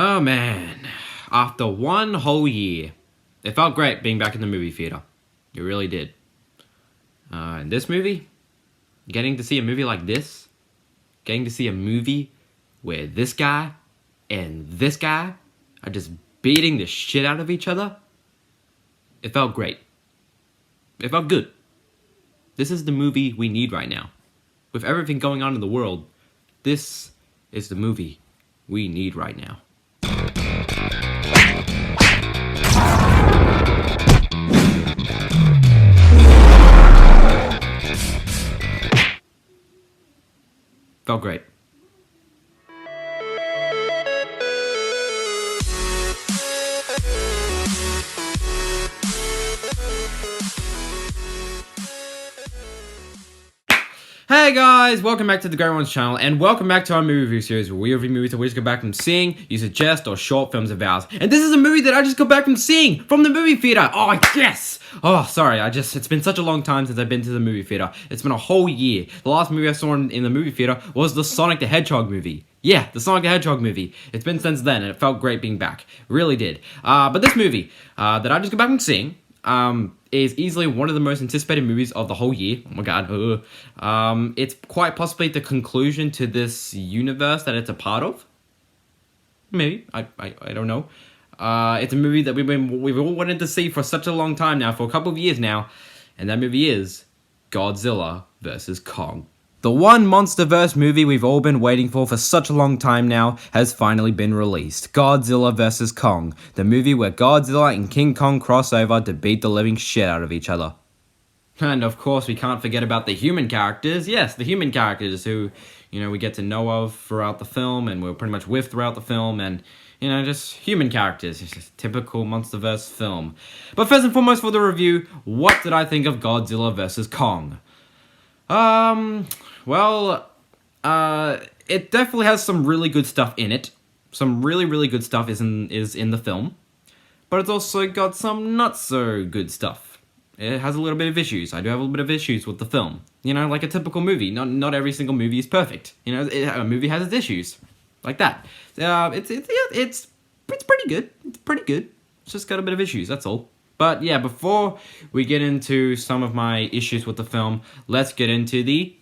Oh man, after one whole year, it felt great being back in the movie theater. It really did. And this movie, getting to see a movie like this, getting to see a movie where this guy and this guy are just beating the shit out of each other, it felt great. It felt good. This is the movie we need right now. With everything going on in the world, this is the movie we need right now. Felt great. Hey guys, welcome back to the Great Ones channel, and welcome back to our movie review series where we review movies that we just got back from seeing, you suggest, or short films of ours. And this is a movie that I just got back from seeing from the movie theater. Oh, yes! Oh, sorry, it's been such a long time since I've been to the movie theater. It's been a whole year. The last movie I saw in the movie theater was the Sonic the Hedgehog movie. Yeah, the Sonic the Hedgehog movie. It's been since then, and it felt great being back. Really did. But this movie that I just got back from seeing, is easily one of the most anticipated movies of the whole year. Oh my god. It's quite possibly the conclusion to this universe that it's a part of. Maybe. I don't know. It's a movie that we've all wanted to see for such a long time now, for a couple of years now. And that movie is Godzilla vs. Kong. The one MonsterVerse movie we've all been waiting for such a long time now has finally been released. Godzilla vs. Kong, the movie where Godzilla and King Kong cross over to beat the living shit out of each other. And of course we can't forget about the human characters. Yes, the human characters who, we get to know of throughout the film and we're pretty much with throughout the film, and just human characters. It's just a typical MonsterVerse film. But first and foremost for the review, what did I think of Godzilla vs. Kong? It definitely has some really good stuff in it. Some really, really good stuff is in the film. But it's also got some not so good stuff. It has a little bit of issues. I do have a little bit of issues with the film. Like a typical movie. Not every single movie is perfect. A movie has its issues. Like that. It's pretty good. It's pretty good. It's just got a bit of issues, that's all. But yeah, before we get into some of my issues with the film, let's get into the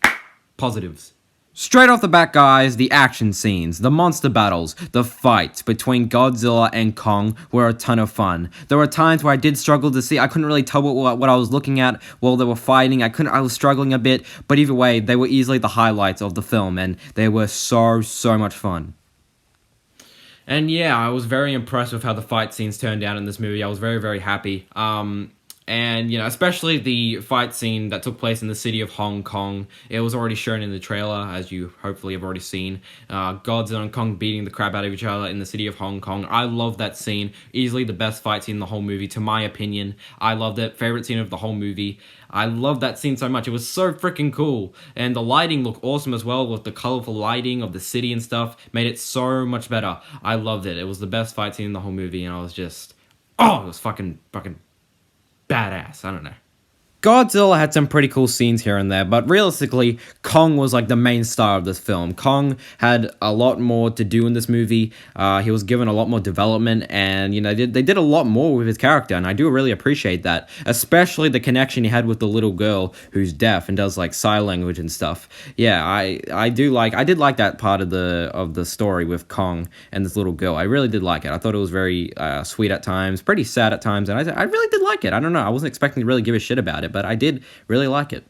positives. Straight off the bat, guys, the action scenes, the monster battles, the fights between Godzilla and Kong were a ton of fun. There were times where I did struggle to see. I couldn't really tell what I was looking at while they were fighting. I was struggling a bit, but either way, they were easily the highlights of the film, and they were so much fun. And yeah, I was very impressed with how the fight scenes turned out in this movie. I was very, very happy. And, especially the fight scene that took place in the city of Hong Kong. It was already shown in the trailer, as you hopefully have already seen. Godzilla and Kong beating the crap out of each other in the city of Hong Kong. I love that scene. Easily the best fight scene in the whole movie, to my opinion. I loved it. Favorite scene of the whole movie. I love that scene so much. It was so freaking cool. And the lighting looked awesome as well, with the colorful lighting of the city and stuff. Made it so much better. I loved it. It was the best fight scene in the whole movie, and I was just... it was fucking badass. I don't know. Godzilla had some pretty cool scenes here and there, but realistically, Kong was like the main star of this film. Kong had a lot more to do in this movie. He was given a lot more development, and they did a lot more with his character, and I do really appreciate that. Especially the connection he had with the little girl who's deaf and does like sign language and stuff. Yeah, I did like that part of the story with Kong and this little girl. I really did like it. I thought it was very sweet at times, pretty sad at times, and I really did like it. I don't know. I wasn't expecting to really give a shit about it, but I did really like it.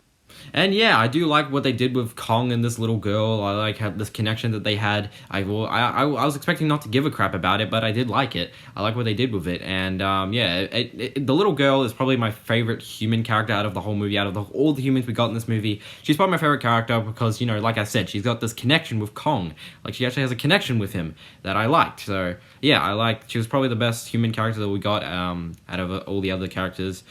And yeah, I do like what they did with Kong and this little girl. I like how this connection that they had. I was expecting not to give a crap about it, but I did like it. I like what they did with it. And the little girl is probably my favorite human character out of the whole movie. Out of all the humans we got in this movie, she's probably my favorite character because, like I said, she's got this connection with Kong. Like, she actually has a connection with him that I liked. So yeah, she was probably the best human character that we got out of all the other characters.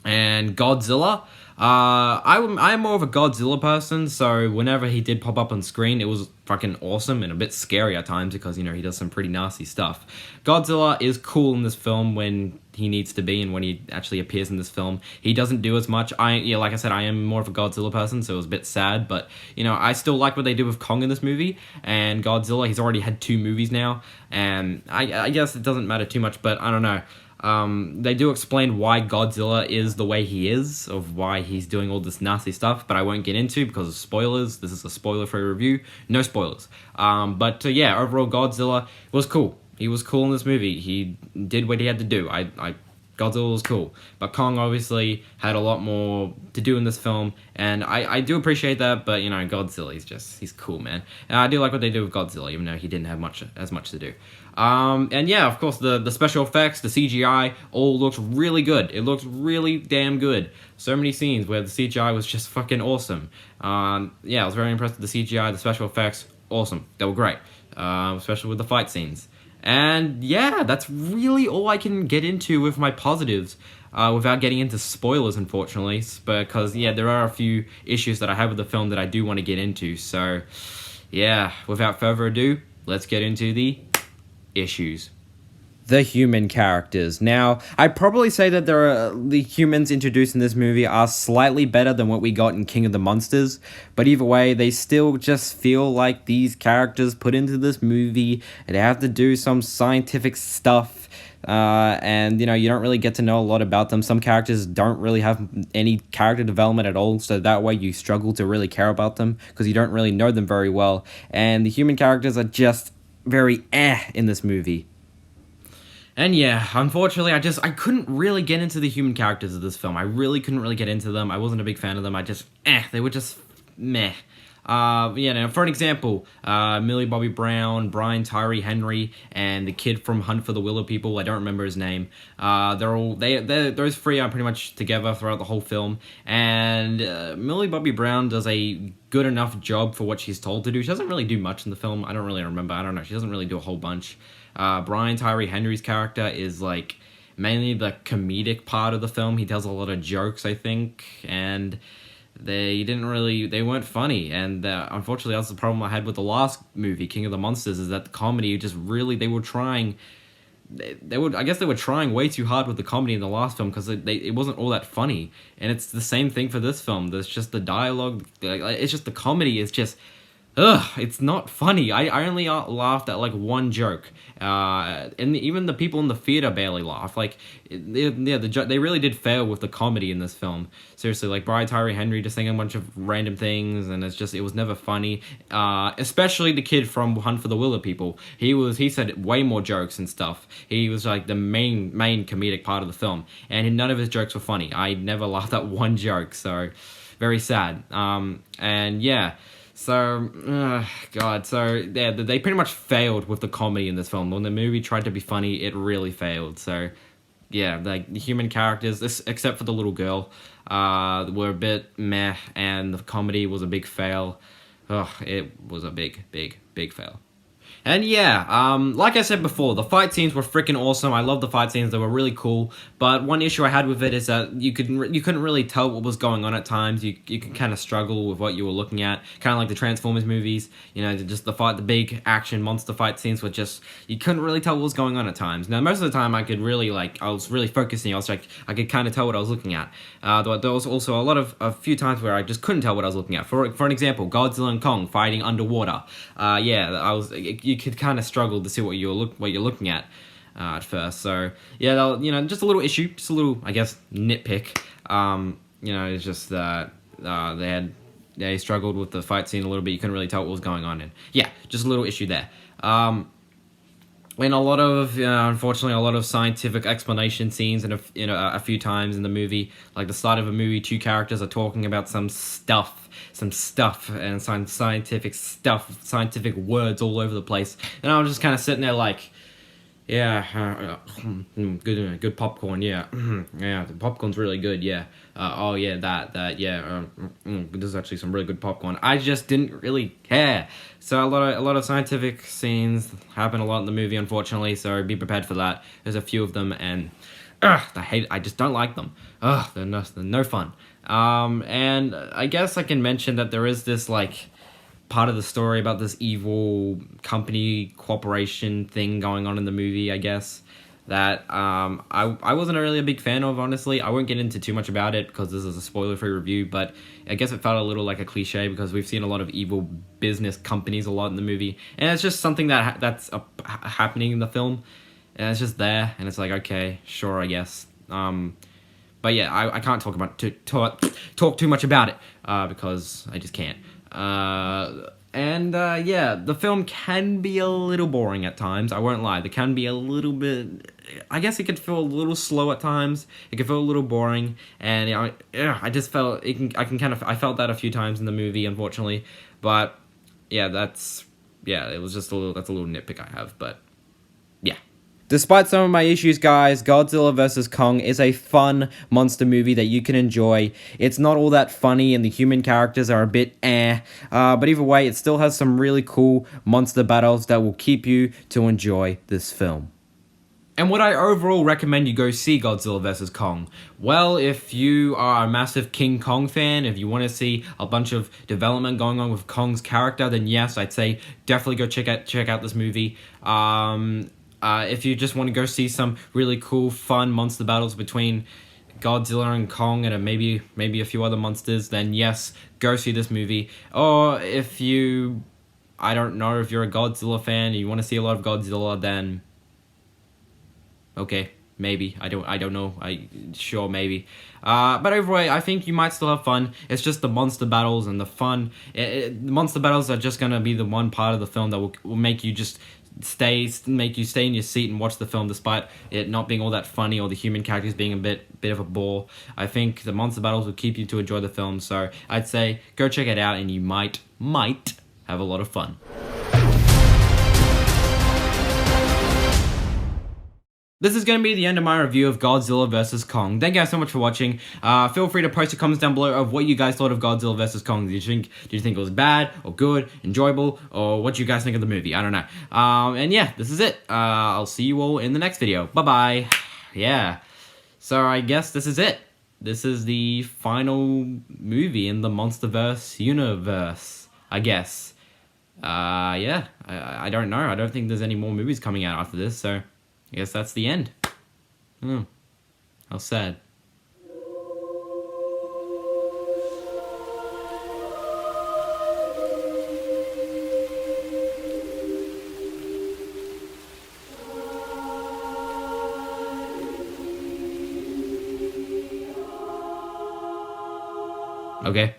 And Godzilla, I'm more of a Godzilla person, so whenever he did pop up on screen, it was fucking awesome and a bit scary at times because, he does some pretty nasty stuff. Godzilla is cool in this film when he needs to be and when he actually appears in this film. He doesn't do as much. Like I said, I am more of a Godzilla person, so it was a bit sad, but I still like what they do with Kong in this movie. And Godzilla, he's already had 2 movies now, and I guess it doesn't matter too much, but I don't know. They do explain why Godzilla is the way he is, of why he's doing all this nasty stuff, but I won't get into because of spoilers. This is a spoiler-free review. No spoilers. Yeah, overall, Godzilla was cool. He was cool in this movie. He did what he had to do. Godzilla was cool. But Kong obviously had a lot more to do in this film, and I do appreciate that, but, Godzilla, he's cool, man. And I do like what they do with Godzilla, even though he didn't have as much to do. And yeah, of course, the special effects, the CGI, all looks really good. It looks really damn good. So many scenes where the CGI was just fucking awesome. Yeah, I was very impressed with the CGI, the special effects, awesome. They were great, especially with the fight scenes. And yeah, that's really all I can get into with my positives, without getting into spoilers, unfortunately, because, yeah, there are a few issues that I have with the film that I do want to get into. So, yeah, without further ado, let's get into the issues. The human characters. Now, I'd probably say that the humans introduced in this movie are slightly better than what we got in King of the Monsters, but either way, they still just feel like these characters put into this movie, and they have to do some scientific stuff, and, you don't really get to know a lot about them. Some characters don't really have any character development at all, so that way you struggle to really care about them, because you don't really know them very well, and the human characters are just very in this movie. And yeah, unfortunately, I couldn't really get into the human characters of this film. I really couldn't really get into them. I wasn't a big fan of them. They were just meh. Now, for an example, Millie Bobby Brown, Brian Tyree Henry, and the kid from Hunt for the Willow People, I don't remember his name. Those 3 are pretty much together throughout the whole film. And Millie Bobby Brown does a good enough job for what she's told to do. She doesn't really do much in the film. I don't really remember. I don't know. She doesn't really do a whole bunch. Brian Tyree Henry's character is like mainly the comedic part of the film. He tells a lot of jokes, I think, and they weren't funny. And unfortunately, that's the problem I had with the last movie, King of the Monsters, is that the comedy just really, they were trying way too hard with the comedy in the last film, because it wasn't all that funny. And it's the same thing for this film. There's just the dialogue, it's just the comedy is just, it's not funny. I only laughed at like one joke, and even the people in the theater barely laughed. Like, they really did fail with the comedy in this film. Seriously, like Brian Tyree Henry just saying a bunch of random things, and it was never funny. Especially the kid from Hunt for the Willow People. He said way more jokes and stuff. He was like the main comedic part of the film, and none of his jokes were funny. I never laughed at one joke, so very sad. And yeah. So, they pretty much failed with the comedy in this film. When the movie tried to be funny, it really failed. So, yeah, like, the human characters, except for the little girl, were a bit meh, and the comedy was a big fail. It was a big fail. And yeah, like I said before, the fight scenes were freaking awesome. I love the fight scenes. They were really cool. But one issue I had with it is that you couldn't really tell what was going on at times. You could kind of struggle with what you were looking at. Kind of like the Transformers movies. Just the big action monster fight scenes were just, you couldn't really tell what was going on at times. Now, most of the time I could really, I was really focusing. I could kind of tell what I was looking at. There was also a few times where I just couldn't tell what I was looking at. For an example, Godzilla and Kong fighting underwater. You could kind of struggle to see what you're looking at first. So yeah, just a little issue, just a little, I guess, nitpick. It's just that they struggled with the fight scene a little bit. You couldn't really tell what was going on, and yeah, just a little issue there. And unfortunately, a lot of scientific explanation scenes, and a few times in the movie, like the start of a movie, 2 characters are talking about some stuff, and some scientific stuff, scientific words all over the place, and I was just kind of sitting there like, yeah, good popcorn, yeah, yeah, the popcorn's really good, yeah, this is actually some really good popcorn. I just didn't really care. So a lot of scientific scenes happen a lot in the movie, unfortunately, so be prepared for that. There's a few of them, and I just don't like them. They're no fun. And I guess I can mention that there is this, like, part of the story about this evil company corporation thing going on in the movie, I guess. that I wasn't really a big fan of, honestly. I won't get into too much about it because this is a spoiler-free review, but I guess it felt a little like a cliche because we've seen a lot of evil business companies a lot in the movie, and it's just something that's happening in the film, and it's just there, and it's like, okay, sure, I guess. But yeah, I can't talk too much about it because I just can't. Yeah, the film can be a little boring at times. I won't lie. There can be a little bit. I guess it could feel a little slow at times. It could feel a little boring, and I just felt it can. I felt that a few times in the movie, unfortunately. But yeah, it was just a little. That's a little nitpick I have, but yeah. Despite some of my issues, guys, Godzilla vs. Kong is a fun monster movie that you can enjoy. It's not all that funny, and the human characters are a bit but either way, it still has some really cool monster battles that will keep you to enjoy this film. And would I overall recommend you go see Godzilla vs. Kong? Well, if you are a massive King Kong fan, if you want to see a bunch of development going on with Kong's character, then yes, I'd say definitely go check out this movie. If you just want to go see some really cool, fun monster battles between Godzilla and Kong and maybe a few other monsters, then yes, go see this movie. Or if I don't know, if you're a Godzilla fan and you want to see a lot of Godzilla, then okay, maybe. I don't know. Sure, maybe. But overall, I think you might still have fun. It's just the monster battles and the fun. The monster battles are just gonna be the one part of the film that will make you just make you stay in your seat and watch the film despite it not being all that funny or the human characters being a bit of a bore. I think the monster battles will keep you to enjoy the film, so I'd say go check it out and you might have a lot of fun. This is going to be the end of my review of Godzilla vs. Kong. Thank you guys so much for watching. Feel free to post your comments down below of what you guys thought of Godzilla vs. Kong. Did you think it was bad or good, enjoyable, or what you guys think of the movie? I don't know. And yeah, this is it. I'll see you all in the next video. Bye-bye. Yeah. So I guess this is it. This is the final movie in the Monsterverse universe, I guess. Yeah. I don't know. I don't think there's any more movies coming out after this, so I guess that's the end. How sad. Okay.